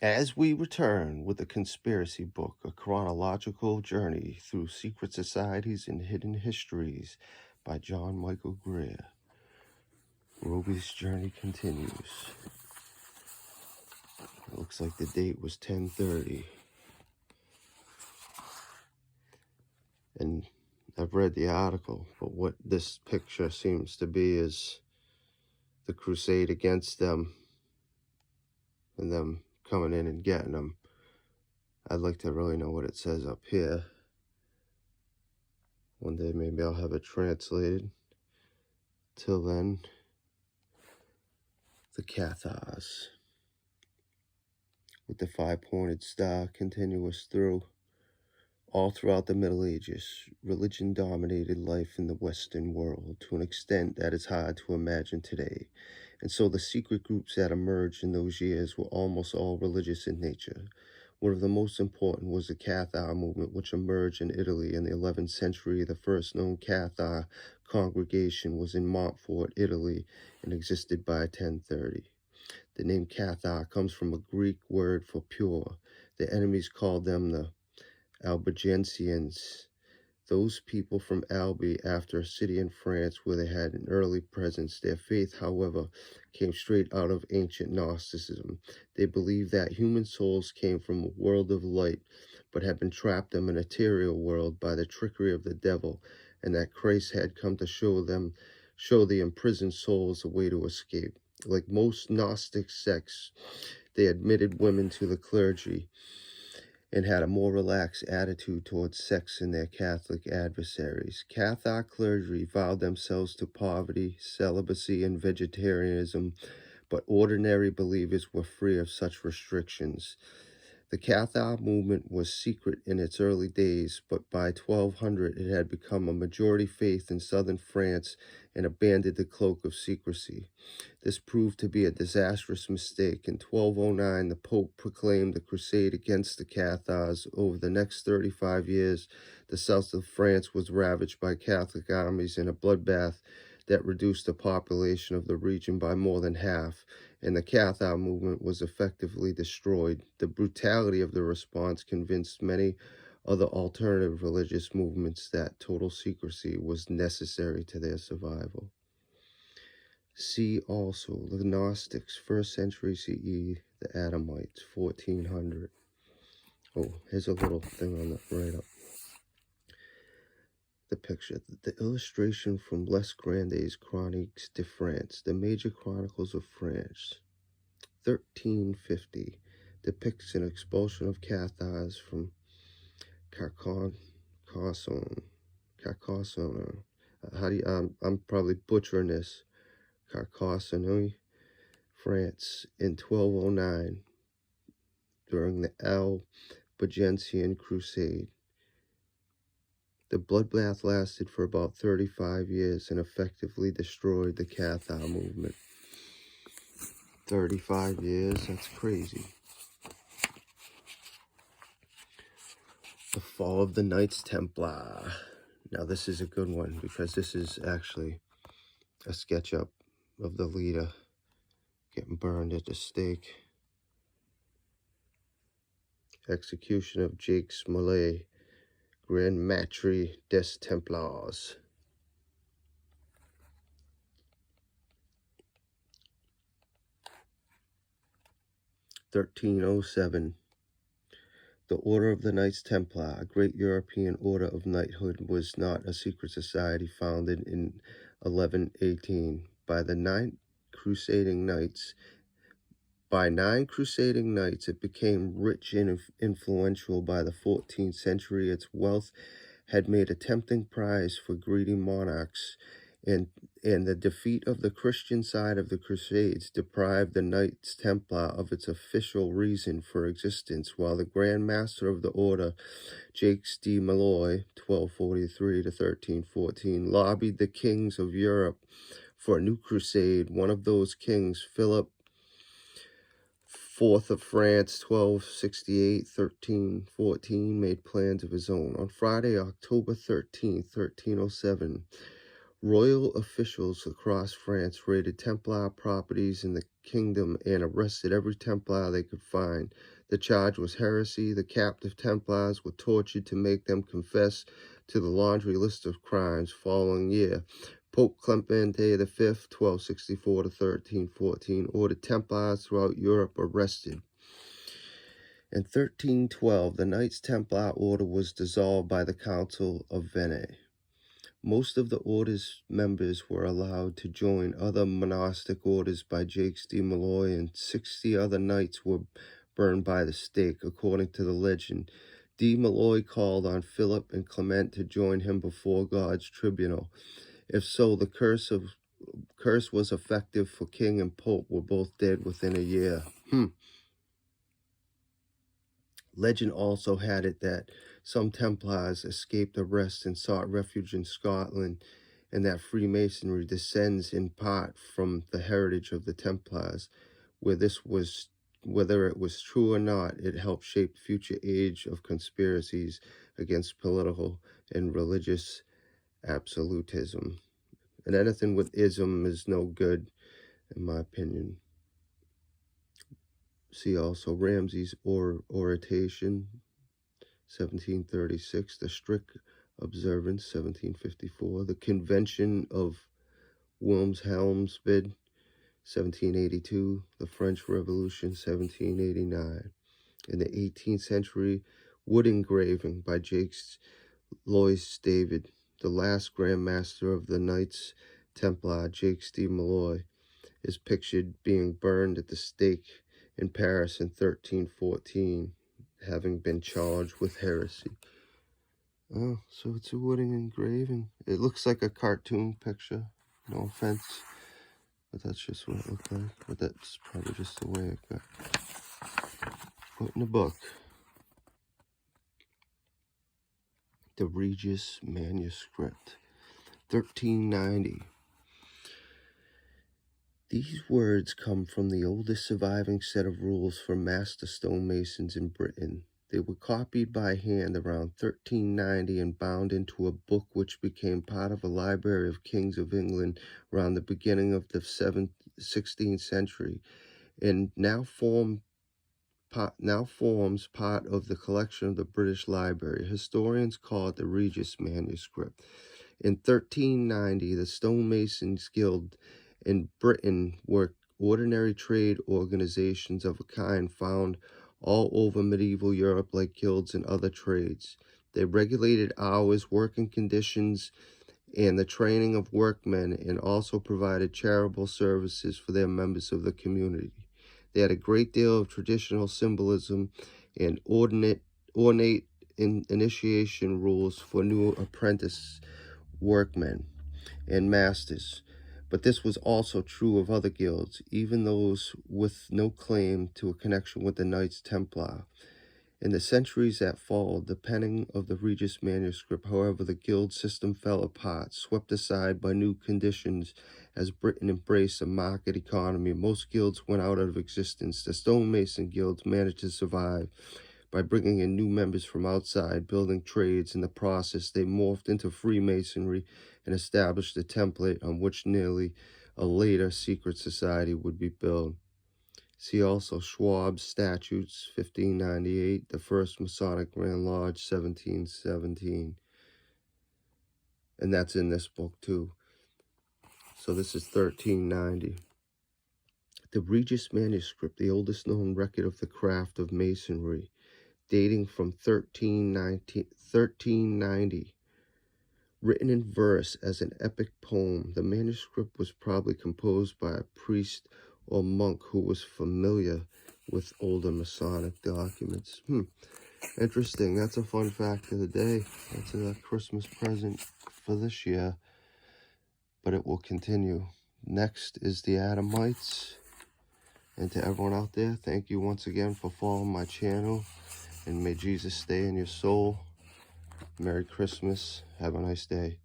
As we return with the Conspiracy Book, a chronological journey through secret societies and hidden histories by John Michael Greer. Roby's journey continues. It looks like the date was 10:30. And I've read the article, but what this picture seems to be is the crusade against them and them coming in and getting them. I'd like to really know what it says up here. One day maybe I'll have it translated. Till then, the Cathars, with the five-pointed star continuous through. All throughout the Middle Ages, religion dominated life in the Western world to an extent that is hard to imagine today. And so the secret groups that emerged in those years were almost all religious in nature. One of the most important was the Cathar movement, which emerged in Italy in the 11th century. The first known Cathar congregation was in Montfort, Italy, and existed by 1030. The name Cathar comes from a Greek word for pure. The enemies called them the Albigensians, those people from Albi, after a city in France where they had an early presence. Their faith, however, came straight out of ancient Gnosticism. They believed that human souls came from a world of light, but had been trapped in a material world by the trickery of the devil, and that Christ had come to show the imprisoned souls a way to escape. Like most Gnostic sects, they admitted women to the clergy and had a more relaxed attitude towards sex than their Catholic adversaries. Cathar clergy vowed themselves to poverty, celibacy, and vegetarianism, but ordinary believers were free of such restrictions. The Cathar movement was secret in its early days, but by 1200 it had become a majority faith in southern France and abandoned the cloak of secrecy. This proved to be a disastrous mistake. In 1209, the Pope proclaimed a crusade against the Cathars. Over the next 35 years, the south of France was ravaged by Catholic armies in a bloodbath that reduced the population of the region by more than half, and the Cathar movement was effectively destroyed. The brutality of the response convinced many other alternative religious movements that total secrecy was necessary to their survival. See also the Gnostics, 1st century CE, the Adamites, 1400. Oh, here's a little thing on the right up. The picture, the illustration from Les Grandes Chroniques de France, the major chronicles of France, 1350, depicts an expulsion of Cathars from Carcassonne. I'm probably butchering this. Carcassonne, France, in 1209, during the Albigensian Crusade. The bloodbath lasted for about 35 years and effectively destroyed the Cathar movement. 35 years, that's crazy. The fall of the Knights Templar. Now this is a good one because this is actually a sketch-up of the leader getting burned at the stake. Execution of Jacques Smollett, Grand Maître des Templars. (1307). The Order of the Knights Templar, a great European order of knighthood, was not a secret society founded in 1118 by nine crusading knights. It became rich and influential by the 14th century. Its wealth had made a tempting prize for greedy monarchs, and the defeat of the Christian side of the Crusades deprived the Knights Templar of its official reason for existence, while the Grand Master of the Order, Jacques de Molay, 1243 to 1314, lobbied the kings of Europe for a new crusade. One of those kings, Philip IV of France, 1268-1314, made plans of his own. On Friday, October 13, 1307, Royal officials across France raided Templar properties in the kingdom and arrested every Templar they could find. The charge was heresy. The captive Templars were tortured to make them confess to the laundry list of crimes. Following year, Pope Clemente V, 1264 to 1314, ordered Templars throughout Europe arrested. In 1312, the Knights Templar order was dissolved by the Council of Vienne. Most of the order's members were allowed to join other monastic orders by Jacques de Molay, and 60 other knights were burned by the stake, according to the legend. De Molay called on Philip and Clement to join him before God's tribunal. If so, the curse was effective, for king and pope were both dead within a year. Legend also had it that some Templars escaped arrest and sought refuge in Scotland, and that Freemasonry descends in part from the heritage of the Templars. Whether it was true or not, it helped shape the future age of conspiracies against political and religious absolutism. And anything with ism is no good, in my opinion. See also Ramsay's Oration, 1736, the Strict Observance, 1754, the Convention of Wilhelmsbad, 1782, the French Revolution, 1789. In the 18th century, wood engraving by Jacques Lois David, the last Grand Master of the Knights Templar, Jacques de Molay, is pictured being burned at the stake in Paris in 1314, having been charged with heresy. Oh, so it's a wooden engraving. It looks like a cartoon picture. No offense, but that's just what it looked like. But that's probably just the way it got put in the book. The Regius manuscript, 1390. These words come from the oldest surviving set of rules for master stonemasons in Britain. They were copied by hand around 1390 and bound into a book which became part of a library of kings of England around the beginning of the 16th century, and now forms part of the collection of the British Library. Historians call it the Regius manuscript. In 1390, the Stonemasons Guild in Britain were ordinary trade organizations of a kind found all over medieval Europe, like guilds and other trades. They regulated hours, working conditions, and the training of workmen, and also provided charitable services for their members of the community. They had a great deal of traditional symbolism and ornate initiation rules for new apprentice workmen and masters. But this was also true of other guilds, even those with no claim to a connection with the Knights Templar. In the centuries that followed the penning of the Regius manuscript, however, the guild system fell apart, swept aside by new conditions as Britain embraced a market economy. Most guilds went out of existence. The stonemason guilds managed to survive by bringing in new members from outside, building trades. In the process, they morphed into Freemasonry and established a template on which nearly a later secret society would be built. See also Schwab's Statutes, 1598, the First Masonic Grand Lodge, 1717. And that's in this book too. So this is 1390. The Regius manuscript, the oldest known record of the craft of masonry, dating from 1390. Written in verse as an epic poem, the manuscript was probably composed by a priest or monk who was familiar with older Masonic documents. Interesting. That's a fun fact of the day. That's a Christmas present for this year, but it will continue. Next is the Adamites. And to everyone out there, thank you once again for following my channel, and may Jesus stay in your soul. Merry Christmas. Have a nice day.